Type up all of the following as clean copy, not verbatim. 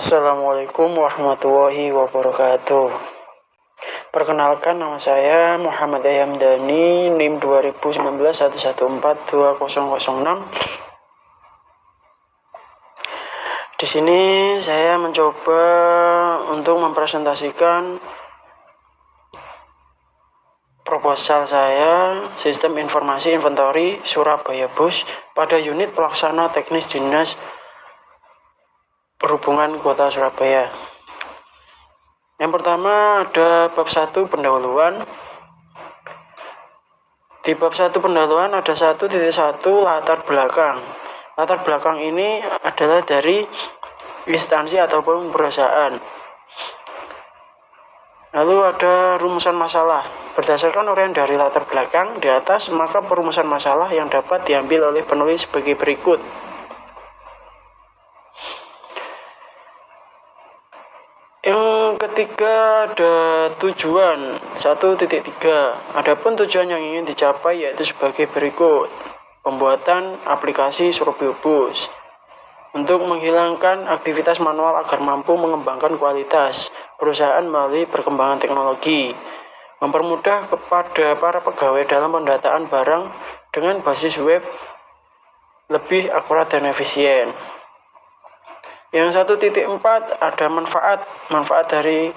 Assalamualaikum warahmatullahi wabarakatuh. Perkenalkan, nama saya Muhammad Ayamdani, NIM 201911420006. Di sini saya mencoba untuk mempresentasikan proposal saya Sistem Informasi Inventory Surabaya Bus pada unit pelaksana teknis Dinas Perhubungan Kota Surabaya. Yang pertama ada bab 1 pendahuluan. Di bab 1 pendahuluan ada 1.1 latar belakang. Latar belakang ini adalah dari instansi ataupun perusahaan. Lalu ada rumusan masalah. Berdasarkan uraian dari latar belakang di atas, maka perumusan masalah yang dapat diambil oleh penulis sebagai berikut. Yang ketiga ada tujuan 1.3. Adapun tujuan yang ingin dicapai yaitu sebagai berikut. Pembuatan aplikasi Surabaya Bus untuk menghilangkan aktivitas manual agar mampu mengembangkan kualitas perusahaan melalui perkembangan teknologi. Mempermudah kepada para pegawai dalam pendataan barang dengan basis web lebih akurat dan efisien. Yang 1.4 ada manfaat dari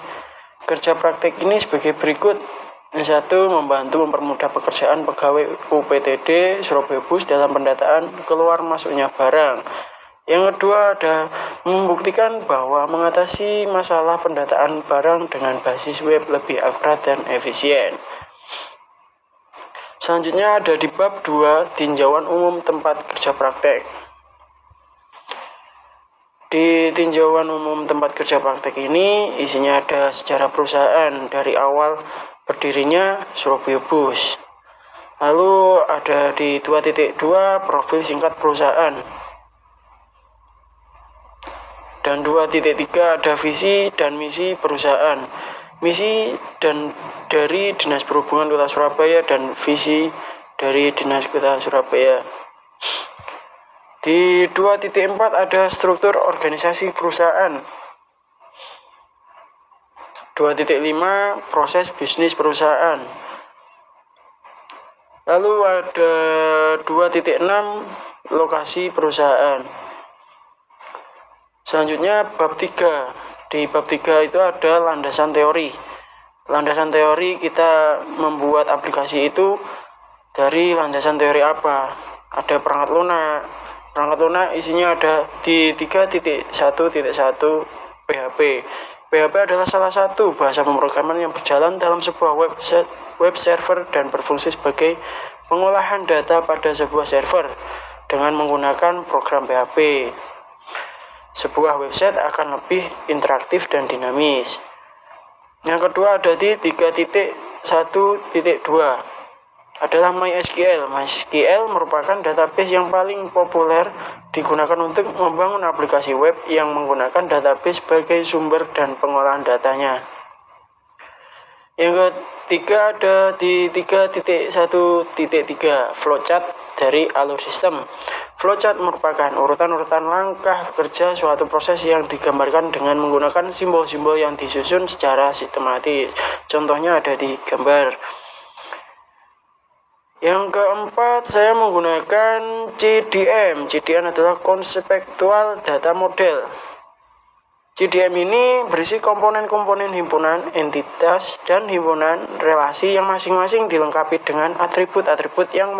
kerja praktik ini sebagai berikut. Yang 1, membantu mempermudah pekerjaan pegawai UPTD Surabaya Bus dalam pendataan keluar masuknya barang. Yang kedua ada membuktikan bahwa mengatasi masalah pendataan barang dengan basis web lebih akurat dan efisien. Selanjutnya ada di bab 2 tinjauan umum tempat kerja praktek. Di tinjauan umum tempat kerja praktek ini isinya ada sejarah perusahaan dari awal berdirinya Surabaya Bus. Lalu ada di 2.2 profil singkat perusahaan. Dan 2.3 ada visi dan misi perusahaan. Misi dan dari Dinas Perhubungan Kota Surabaya dan visi dari Dinas Kota Surabaya. Di 2.4 ada struktur organisasi perusahaan. 2.5 proses bisnis perusahaan. Lalu ada 2.6 lokasi perusahaan. Selanjutnya bab 3. Di bab 3 itu ada landasan teori. Landasan teori kita membuat aplikasi itu dari landasan teori apa? Ada perangkat lunak. Perangkat lunak isinya ada di 3.1.1 PHP. PHP adalah salah satu bahasa pemrograman yang berjalan dalam sebuah web server dan berfungsi sebagai pengolahan data pada sebuah server dengan menggunakan program PHP. Sebuah website akan lebih interaktif dan dinamis. Yang kedua ada di 3.1.2 adalah MySQL. MySQL merupakan database yang paling populer digunakan untuk membangun aplikasi web yang menggunakan database sebagai sumber dan pengolahan datanya. Yang ketiga ada di 3.1.3 flowchart dari alur sistem. Flowchart merupakan urutan-urutan langkah kerja suatu proses yang digambarkan dengan menggunakan simbol-simbol yang disusun secara sistematis. Contohnya ada di gambar. Yang keempat, saya menggunakan CDM. CDM adalah Conceptual Data Model. CDM ini berisi komponen-komponen himpunan, entitas, dan himpunan relasi yang masing-masing dilengkapi dengan atribut-atribut yang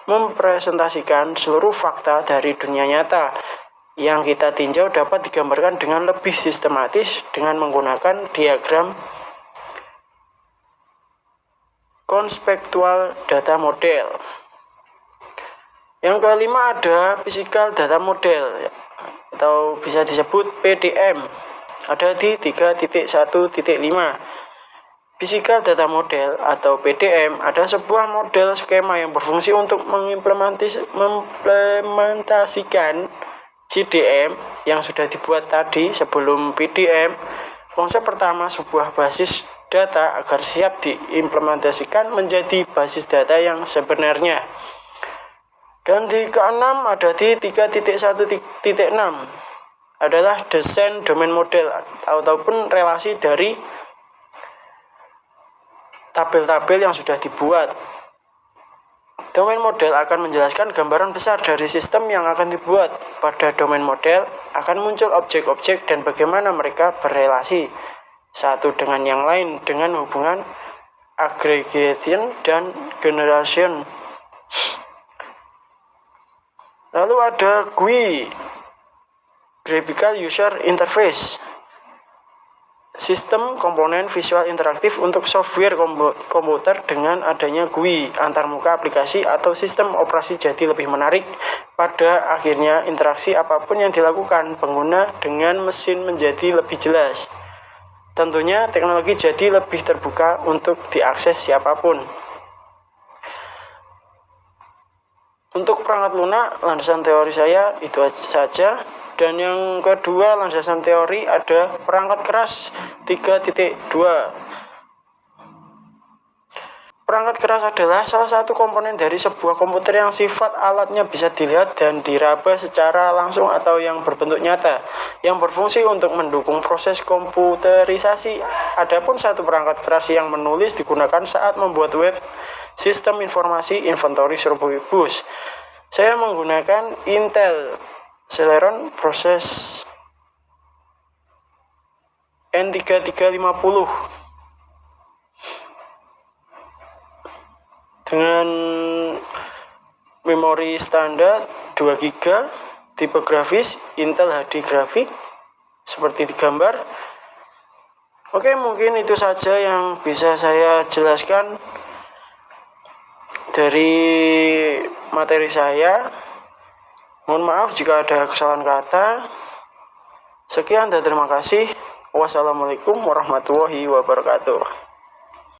mempresentasikan seluruh fakta dari dunia nyata. Yang kita tinjau dapat digambarkan dengan lebih sistematis dengan menggunakan diagram Conceptual Data Model. Yang kelima ada Physical Data Model atau bisa disebut PDM. Ada di 3.1.5. Physical Data Model atau PDM adalah sebuah model skema yang berfungsi untuk mengimplementasikan CDM yang sudah dibuat tadi sebelum PDM. Konsep pertama sebuah basis data agar siap diimplementasikan menjadi basis data yang sebenarnya. Dan di keenam ada di 3.1.6 adalah desain domain model ataupun relasi dari tabel-tabel yang sudah dibuat. Domain model akan menjelaskan gambaran besar dari sistem yang akan dibuat. Pada domain model akan muncul objek-objek dan bagaimana mereka berrelasi satu dengan yang lain dengan hubungan aggregation dan generation. Lalu ada GUI, Graphical User Interface, sistem komponen visual interaktif untuk software komputer. Dengan adanya GUI, antarmuka aplikasi atau sistem operasi jadi lebih menarik. Pada akhirnya, interaksi apapun yang dilakukan pengguna dengan mesin menjadi lebih jelas. Tentunya teknologi jadi lebih terbuka untuk diakses siapapun. Untuk perangkat lunak, landasan teori saya itu saja. Dan yang kedua, landasan teori ada perangkat keras 3.2. Perangkat keras adalah salah satu komponen dari sebuah komputer yang sifat alatnya bisa dilihat dan diraba secara langsung atau yang berbentuk nyata, yang berfungsi untuk mendukung proses komputerisasi. Adapun satu perangkat keras yang menulis digunakan saat membuat web sistem informasi inventory Survey Bus. Saya menggunakan Intel Celeron proses N3350 dengan memori standar 2 GB, tipe grafis Intel HD grafik seperti di gambar. Oke, mungkin itu saja yang bisa saya jelaskan dari materi saya. Mohon maaf jika ada kesalahan kata. Sekian dan terima kasih. Wassalamualaikum warahmatullahi wabarakatuh.